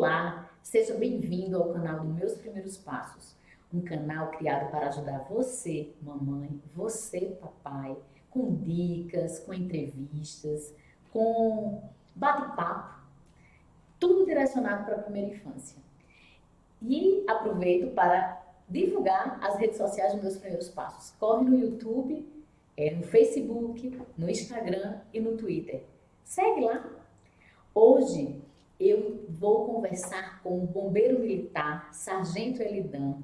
Olá, seja bem-vindo ao canal dos Meus Primeiros Passos, um canal criado para ajudar você, mamãe, você, papai, com dicas, com entrevistas, com bate-papo, tudo direcionado para a primeira infância. E aproveito para divulgar as redes sociais dos Meus Primeiros Passos. Corre no YouTube, no Facebook, no Instagram e no Twitter. Segue lá. Hoje eu vou conversar com o bombeiro militar, Sargento Elidan,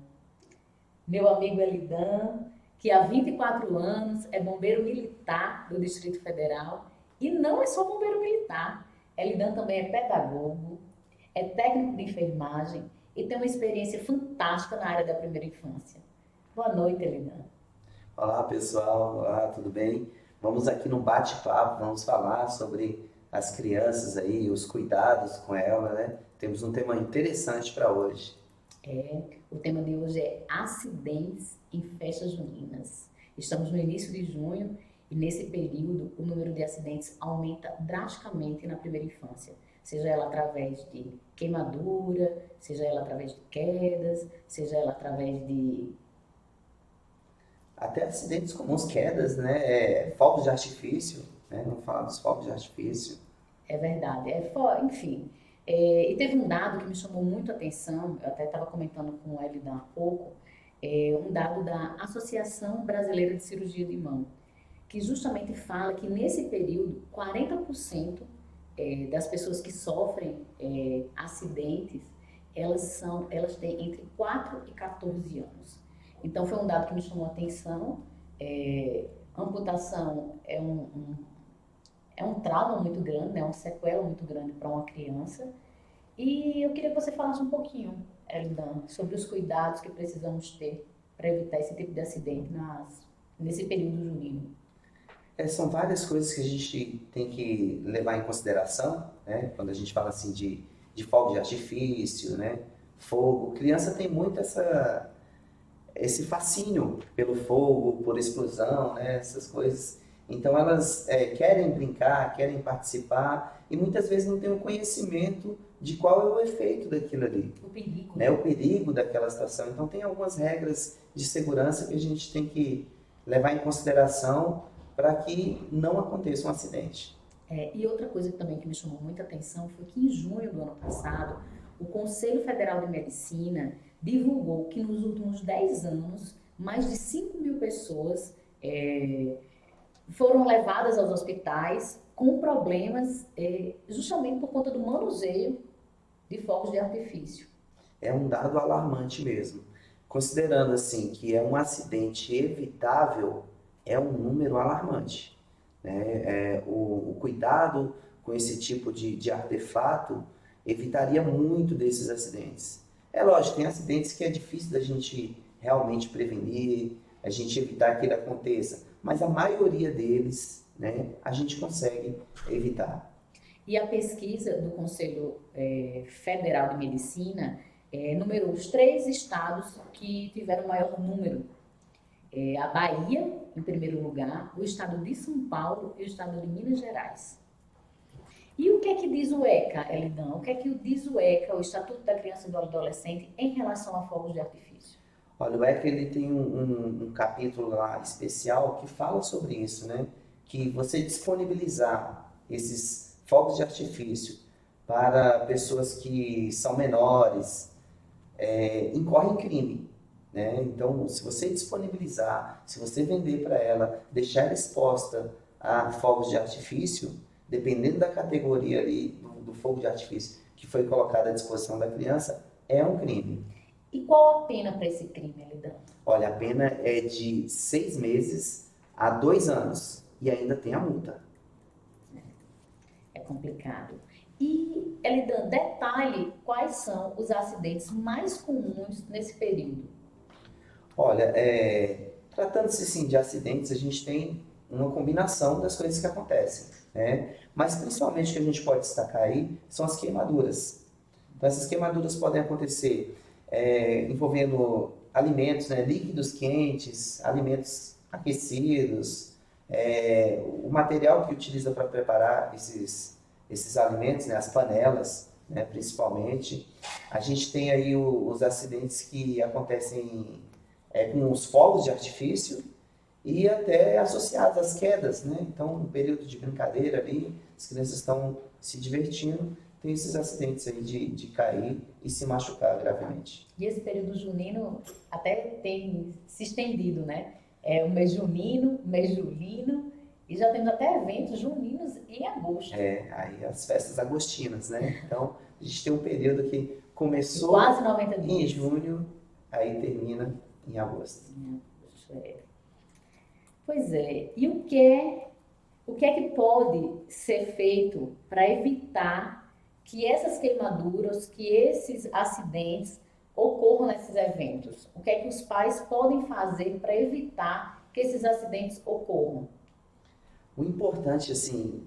meu amigo Elidan, que há 24 anos é bombeiro militar do Distrito Federal e não é só bombeiro militar. Elidan também é pedagogo, é técnico de enfermagem e tem uma experiência fantástica na área da primeira infância. Boa noite, Elidan. Olá pessoal, olá, tudo bem? Vamos aqui no bate-papo, vamos falar sobre as crianças aí, os cuidados com ela, né? Temos um tema interessante para hoje. O tema de hoje é acidentes em festas juninas. Estamos no início de junho e nesse período o número de acidentes aumenta drasticamente na primeira infância, seja ela através de queimadura, seja ela através de quedas, seja ela através de... Até acidentes comuns, quedas, né? Fogos de artifício, né? Vamos falar dos fogos de artifício. É verdade, enfim. E teve um dado que me chamou muito a atenção, eu até estava comentando com o Elidan há pouco, um dado da Associação Brasileira de Cirurgia de Mão, que justamente fala que nesse período 40% das pessoas que sofrem acidentes, elas têm entre 4 e 14 anos. Então foi um dado que me chamou a atenção. Amputação é um trauma muito grande, né? Uma sequela muito grande para uma criança. E eu queria que você falasse um pouquinho, Elidan, sobre os cuidados que precisamos ter para evitar esse tipo de acidente nesse período junino. São várias coisas que a gente tem que levar em consideração, né? Quando a gente fala assim de fogo de artifício, né? Fogo. Criança tem muito esse fascínio pelo fogo, por explosão, né? Essas coisas. Então elas querem brincar, querem participar e muitas vezes não têm um conhecimento de qual é o efeito daquilo ali, O perigo, né? né? O perigo daquela situação. Então tem algumas regras de segurança que a gente tem que levar em consideração para que não aconteça um acidente. E outra coisa também que me chamou muita atenção foi que em junho do ano passado, o Conselho Federal de Medicina divulgou que nos últimos 10 anos, mais de 5 mil pessoas foram levadas aos hospitais com problemas justamente por conta do manuseio de fogos de artifício. É um dado alarmante mesmo. Considerando assim que é um acidente evitável, é um número alarmante, né? O cuidado com esse tipo de artefato evitaria muito desses acidentes. É lógico, tem acidentes que é difícil da gente realmente prevenir, a gente evitar que ele aconteça, mas a maioria deles, né, a gente consegue evitar. E a pesquisa do Conselho Federal de Medicina numerou os 3 estados que tiveram o maior número. A Bahia, em primeiro lugar, o estado de São Paulo e o estado de Minas Gerais. E o que é que diz o ECA, Elidan? O que é que diz o ECA, o Estatuto da Criança e do Adolescente, em relação a fogos de artifício? Olha, o ECA ele tem um capítulo lá especial que fala sobre isso, né? Que você disponibilizar esses fogos de artifício para pessoas que são menores incorre em crime, né? Então, se você disponibilizar, se você vender para ela, deixar ela exposta a fogos de artifício, dependendo da categoria ali do fogo de artifício que foi colocado à disposição da criança, é um crime. E qual a pena para esse crime, Elidan? Olha, a pena é de 6 meses a 2 anos e ainda tem a multa. É complicado. E, Elidan, detalhe quais são os acidentes mais comuns nesse período. Olha, tratando-se sim de acidentes, a gente tem uma combinação das coisas que acontecem, né? Mas principalmente o que a gente pode destacar aí são as queimaduras. Então essas queimaduras podem acontecer envolvendo alimentos, né, líquidos quentes, alimentos aquecidos, o material que utiliza para preparar esses alimentos, né, as panelas, né, principalmente. A gente tem aí os acidentes que acontecem com os fogos de artifício e até associados às quedas, né? Então, um período de brincadeira ali, as crianças estão se divertindo, tem esses acidentes aí de cair e se machucar gravemente. E esse período junino até tem se estendido, né? É o mês junino, mês julino, e já temos até eventos juninos em agosto. Aí as festas agostinas, né? Então, a gente tem um período que De começou quase 90 em dias. junho, aí termina em agosto. Em agosto, é. Pois é. E o que é que pode ser feito para evitar que essas queimaduras, que esses acidentes ocorram nesses eventos? O que é que os pais podem fazer para evitar que esses acidentes ocorram? O importante, assim,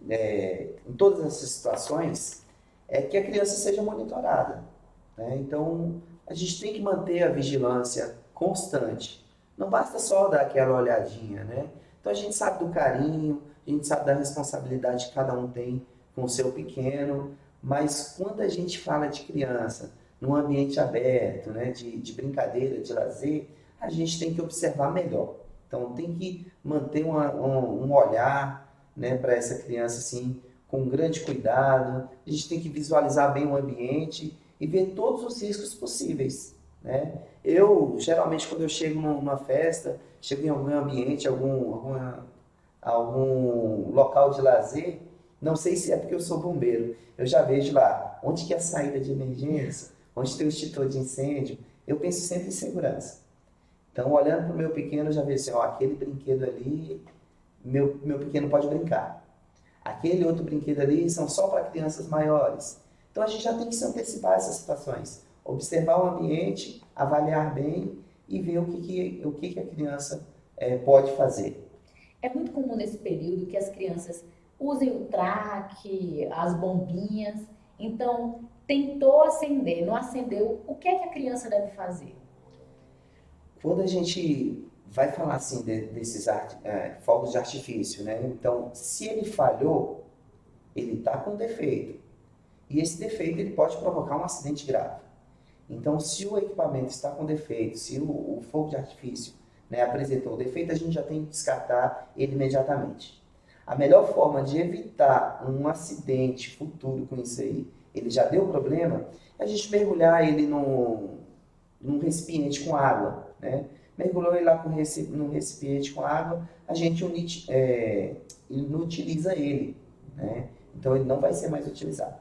em todas essas situações, é que a criança seja monitorada, né? Então, a gente tem que manter a vigilância constante. Não basta só dar aquela olhadinha, né? Então, a gente sabe do carinho, a gente sabe da responsabilidade que cada um tem com o seu pequeno, mas quando a gente fala de criança num ambiente aberto, né, de brincadeira, de lazer, a gente tem que observar melhor. Então, tem que manter um olhar, né, para essa criança assim, com grande cuidado. A gente tem que visualizar bem o ambiente e ver todos os riscos possíveis, né? Eu, geralmente, quando eu chego numa festa, chego em algum ambiente, algum local de lazer, não sei se é porque eu sou bombeiro, eu já vejo lá onde que é a saída de emergência, onde tem o extintor de incêndio, eu penso sempre em segurança. Então, olhando para o meu pequeno, eu já vejo assim, ó, aquele brinquedo ali, meu pequeno pode brincar. Aquele outro brinquedo ali são só para crianças maiores. Então, a gente já tem que se antecipar a essas situações. Observar o ambiente, avaliar bem e ver o que a criança pode fazer. É muito comum nesse período que as crianças usem o traque, as bombinhas. Então, tentou acender, não acendeu, o que é que a criança deve fazer? Quando a gente vai falar assim desses fogos de artifício, né? Então, se ele falhou, ele está com defeito. E esse defeito ele pode provocar um acidente grave. Então, se o equipamento está com defeito, se o fogo de artifício, né, apresentou o defeito, a gente já tem que descartar ele imediatamente. A melhor forma de evitar um acidente futuro com isso aí, ele já deu problema, é a gente mergulhar ele num recipiente com água, né? Mergulhou ele lá num recipiente com água, a gente inutiliza ele, né? Então ele não vai ser mais utilizado.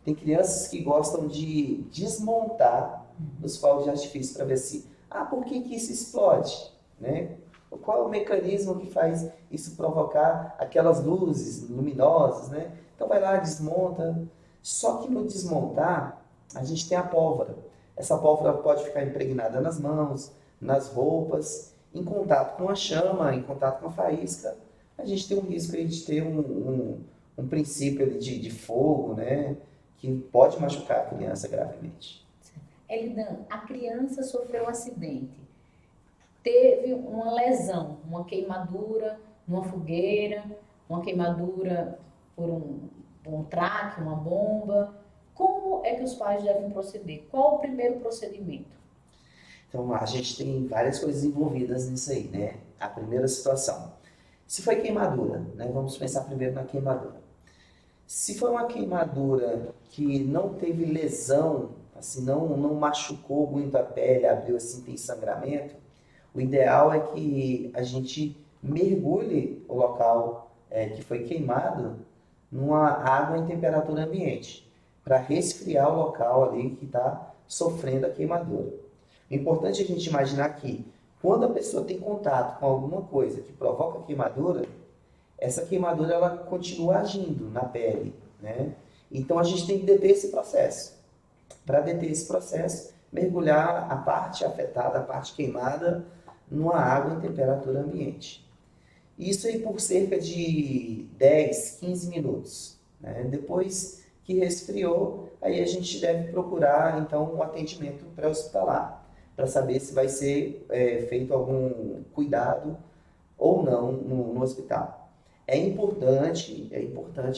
Tem crianças que gostam de desmontar os fogos de artifício para ver se, por que que isso explode, né? Qual é o mecanismo que faz isso provocar aquelas luzes luminosas, né? Então vai lá, desmonta. Só que no desmontar, a gente tem a pólvora. Essa pólvora pode ficar impregnada nas mãos, nas roupas, em contato com a chama, em contato com a faísca. A gente tem um risco aí de ter um princípio ali de fogo, né? Que pode machucar a criança gravemente. Elidan, a criança sofreu um acidente, teve uma lesão, uma queimadura numa fogueira, uma queimadura por um traque, uma bomba. Como é que os pais devem proceder? Qual o primeiro procedimento? Então, a gente tem várias coisas envolvidas nisso aí, né? A primeira situação. Se foi queimadura, né? Vamos pensar primeiro na queimadura. Se foi uma queimadura que não teve lesão, assim, não machucou muito a pele, abriu assim, tem sangramento, o ideal é que a gente mergulhe o local que foi queimado numa água em temperatura ambiente, para resfriar o local ali que está sofrendo a queimadura. O importante é a gente imaginar que quando a pessoa tem contato com alguma coisa que provoca queimadura, essa queimadura ela continua agindo na pele, né? Então a gente tem que deter esse processo. Para deter esse processo, mergulhar a parte afetada, a parte queimada, numa água em temperatura ambiente. Isso aí por cerca de 10, 15 minutos, né? Depois que resfriou, aí a gente deve procurar então um atendimento pré-hospitalar para saber se vai ser feito algum cuidado ou não no hospital. É importante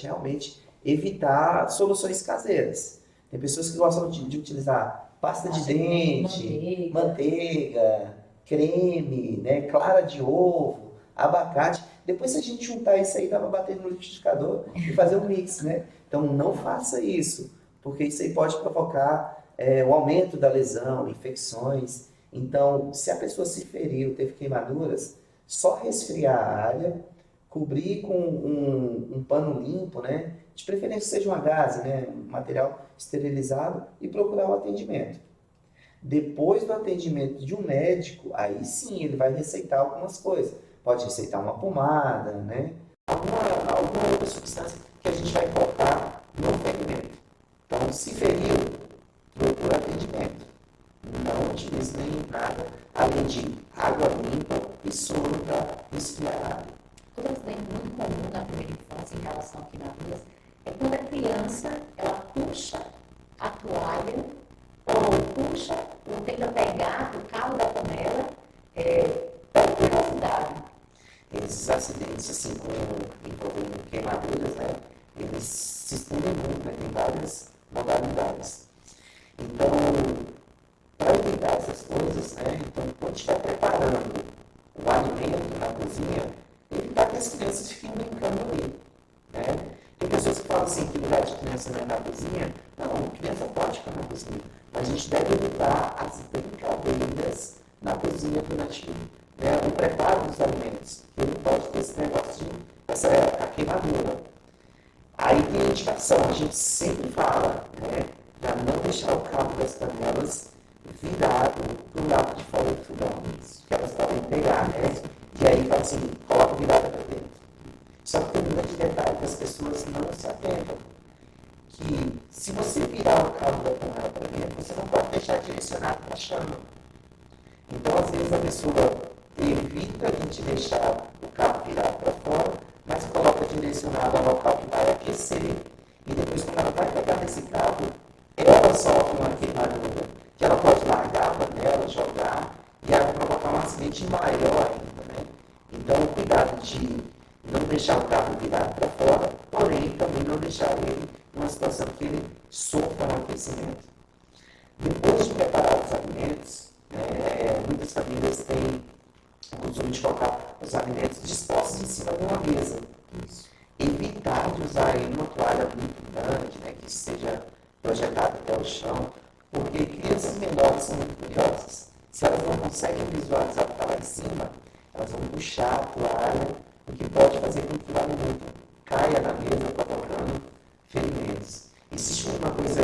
realmente evitar soluções caseiras. Tem pessoas que gostam de utilizar pasta de dente, manteiga, creme, né, clara de ovo, abacate. Depois, se a gente juntar isso aí, dá para bater no liquidificador e fazer um mix, né? Então, não faça isso, porque isso aí pode provocar o aumento da lesão, infecções. Então, se a pessoa se feriu, teve queimaduras, só resfriar a área, cobrir com um pano limpo, né? De preferência seja uma gaze, né? Um material esterilizado e procurar o atendimento. Depois do atendimento de um médico, aí sim ele vai receitar algumas coisas. Pode receitar uma pomada, né? Alguma outra substância que a gente vai colocar no ferimento. Então, se feriu, procura atendimento. Não utilize nem nada além de água limpa e soro para resfriar a área. Outro acidente muito comum na primeira infância em relação a queimaduras é quando a criança ela puxa a toalha ou puxa ou tenta pegar o cabo da panela pela curiosidade. Esses acidentes assim, envolvendo queimaduras, né, eles se estendem muito, né, tem várias modalidades. Então, para evitar essas coisas, né, então, quando estiver preparando o alimento na cozinha, evitar que as crianças fiquem brincando ali. Né? Tem pessoas que falam assim, que lugar de criança não é na cozinha. Não, criança pode ficar na cozinha. Mas a gente deve evitar as brincadeiras na cozinha durante o preparo dos alimentos. Ele pode ter esse negócio de a queimadura. Aí tem a indicação, a gente sempre fala, né, para não deixar o cabo das panelas virado do lado de fora do fogão, que elas podem pegar, né? E aí fala assim, coloca virada para dentro. Só que tem um grande detalhe que as pessoas não se atentam, que se você virar o cabo da panela para dentro, você não pode deixar direcionado para a chama. Então, às vezes, a pessoa evita de deixar o cabo virado para fora, mas coloca direcionado ao local que vai aquecer, e depois, quando ela vai pegar nesse cabo, ela sofre uma queimadura, que ela pode largar a panela, jogar, e ela provocar um acidente maior ainda, né? Então, cuidado de não deixar o cabo virado para fora, porém, também não deixar ele numa situação que ele sofra um aquecimento. Depois de preparar os alimentos, muitas famílias têm o costume de colocar os alimentos dispostos em cima de uma mesa. Isso. Evitar de usar uma toalha muito grande, né, que seja projetada até o chão, porque crianças menores são muito curiosas. Se elas não conseguem visualizar o que está lá em cima, elas vão puxar a toalha, o que pode fazer com que o alimento caia na mesa, provocando ferimentos. Existe uma coisa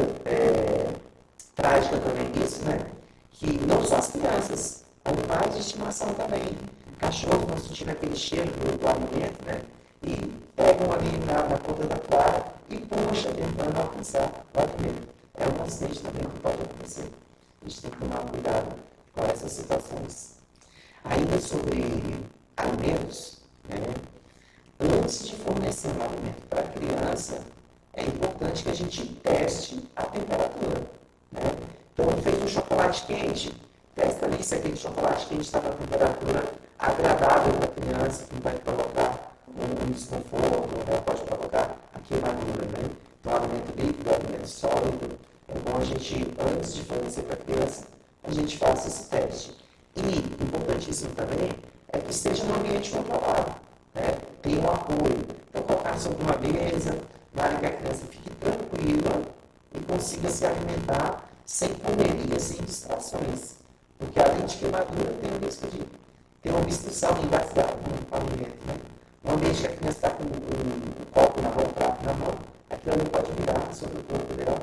trágica também nisso, né? Que não só as crianças, animais de estimação também. Cachorros vão sentindo aquele cheiro do alimento, né? E pegam ali na ponta da toalha e puxam, tentando alcançar o alimento. É um acidente também que pode acontecer. A gente tem que tomar cuidado com essas situações. Ainda sobre alimentos, né? Antes de fornecer um alimento para a criança, é importante que a gente teste a temperatura. Né? Então, fez um chocolate quente, testa ali se aquele chocolate quente está com a temperatura agradável para a criança, que não vai provocar um desconforto, né? Pode provocar a queimadura. Né? Então, alimento líquido, alimento sólido, é bom a gente, antes de fornecer para a criança, a gente faça esse teste. E, importantíssimo também, é que esteja no ambiente controlado. Né? Tenha um apoio. Então, colocar sobre uma mesa, para que a criança fique tranquila e consiga se alimentar sem correria, sem distrações. Porque além de queimadura, tem o risco de ter uma obstrução invasiva no alimento. Né? No ambiente que a criança está com um copo na mão, um prato na mão, aquilo não pode virar sobre o corpo dela,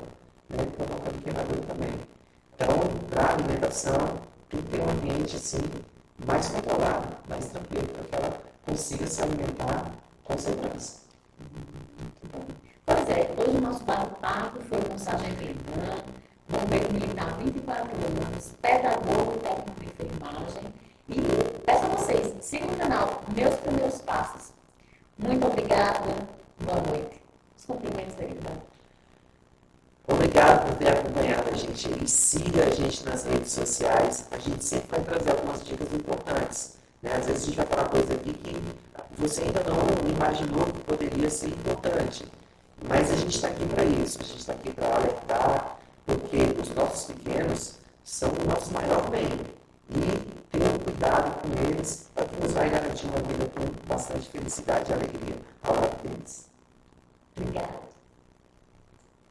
né? Provocando queimadura também. Então, para a alimentação, tem que ter um ambiente assim, mais controlado, mais tranquilo, para que ela consiga se alimentar com segurança. Pois é, hoje o nosso bate-papo foi com o Sargento Elidan, bombeiro militar 24 anos, pedagogo técnico de enfermagem. E peço a vocês, sigam o canal Meus Primeiros Passos. Muito obrigada, boa noite. Os cumprimentos, Elidan. Obrigado por ter acompanhado a gente e siga a gente nas redes sociais. A gente sempre vai trazer algumas dicas importantes. Né? Às vezes a gente vai falar coisa aqui que você ainda não imaginou que poderia ser importante. Mas a gente está aqui para isso. A gente está aqui para alertar, nossos pequenos são o nosso maior bem. E ter um cuidado com eles é o que nos vai garantir uma vida com bastante felicidade e alegria ao lado deles. Obrigada.